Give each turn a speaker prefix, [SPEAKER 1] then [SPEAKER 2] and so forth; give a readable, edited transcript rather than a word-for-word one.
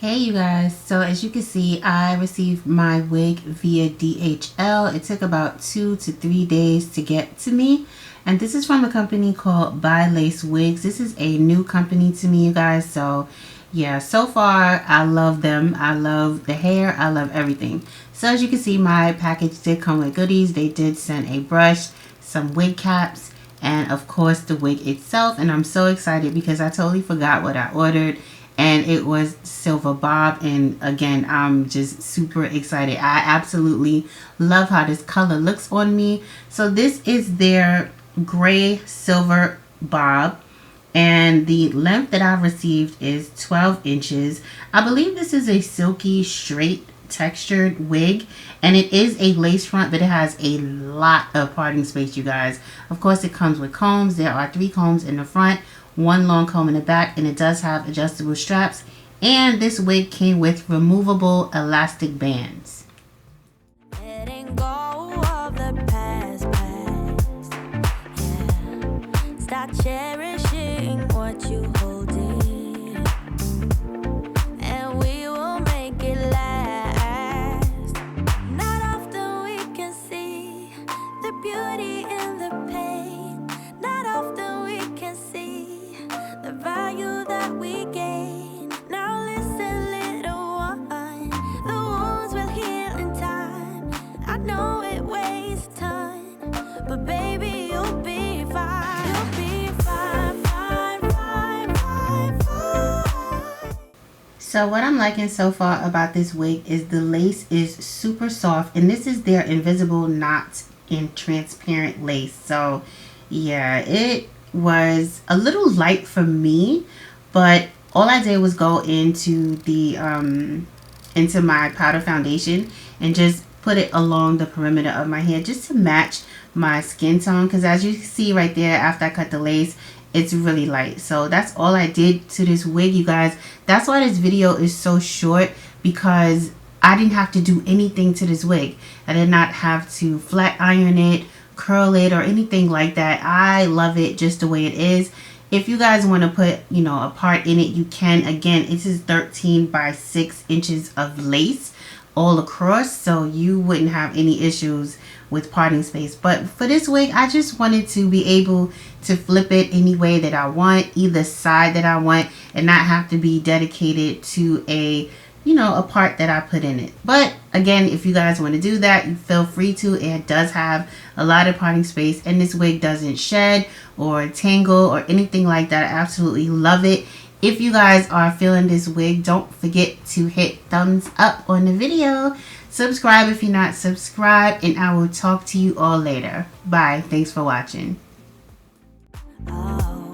[SPEAKER 1] Hey you guys, so as you can see, I received my wig via DHL. It took about 2 to 3 days to get to me, and this is from a company called Bilacewig. This is a new company to me, you guys. So yeah, so far I love them. I love the hair, I love everything. So as you can see, my package did come with goodies. They did send a brush, some wig caps, and of course the wig itself. And I'm so excited because I totally forgot what I ordered, and it was silver bob. And again, I'm just super excited. I absolutely love how this color looks on me. So this is their gray silver bob, and the length that I've received is 12 inches. I believe this is a silky straight textured wig, and it is a lace front, but it has a lot of parting space, you guys. Of course, it comes with combs. There are 3 combs in the front, 1 long comb in the back, and it does have adjustable straps. And this wig came with removable elastic bands.
[SPEAKER 2] Letting go of the past. Yeah. Start cherishing what you hold in, and we will make it last. Not often we can see the beauty in the pain. Not often we can see the value that we gain. Now listen, little one, the wounds will heal in time. I know it wastes time, but baby, you'll be fine. You'll be fine, fine, fine, fine, fine.
[SPEAKER 1] So what I'm liking so far about this wig is the lace is super soft, and this is their invisible knot in transparent lace. So yeah, it was a little light for me, but all I did was go into the into my powder foundation and just put it along the perimeter of my hair just to match my skin tone, because as you see right there, after I cut the lace, it's really light. So that's all I did to this wig, you guys. That's why this video is so short, because I didn't have to do anything to this wig. I did not have to flat iron it, curl it, or anything like that. I love it just the way it is. If you guys want to put, you know, a part in it, you can. Again, this is 13 by 6 inches of lace all across, so you wouldn't have any issues with parting space. But for this wig, I just wanted to be able to flip it any way that I want, either side that I want, and not have to be dedicated to a, you know, a part that I put in it. But again, if you guys want to do that, you feel free to. It does have a lot of parting space, and this wig doesn't shed or tangle or anything like that. I absolutely love it. If you guys are feeling this wig, don't forget to hit thumbs up on the video. Subscribe if you're not subscribed, and I will talk to you all later. Bye. Thanks for watching.
[SPEAKER 2] Oh,